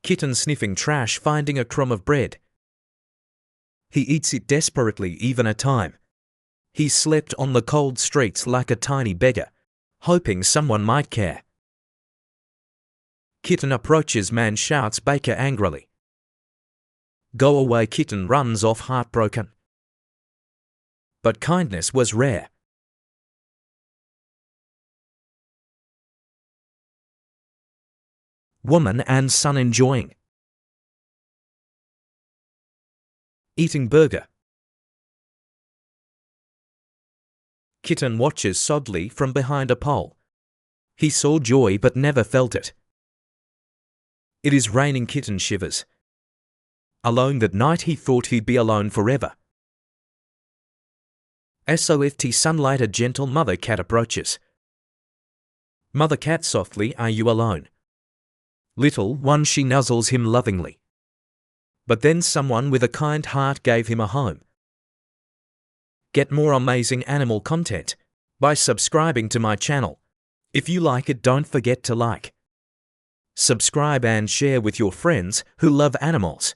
Kitten sniffing trash, finding a crumb of bread. He eats it desperately, even a time. He slept on the cold streets like a tiny beggar, hoping someone might care. Kitten approaches man, shouts baker angrily. Go away, kitten runs off heartbroken. But kindness was rare. Woman and son enjoying. Eating burger. Kitten watches sadly from behind a pole. He saw joy but never felt it. It is raining, kitten shivers. Alone that night, he thought he'd be alone forever. Soft sunlight, a gentle mother cat approaches. Mother cat softly, are you alone? Little one, she nuzzles him lovingly. But then someone with a kind heart gave him a home. Get more amazing animal content by subscribing to my channel. If you like it, don't forget to like, subscribe and share with your friends who love animals.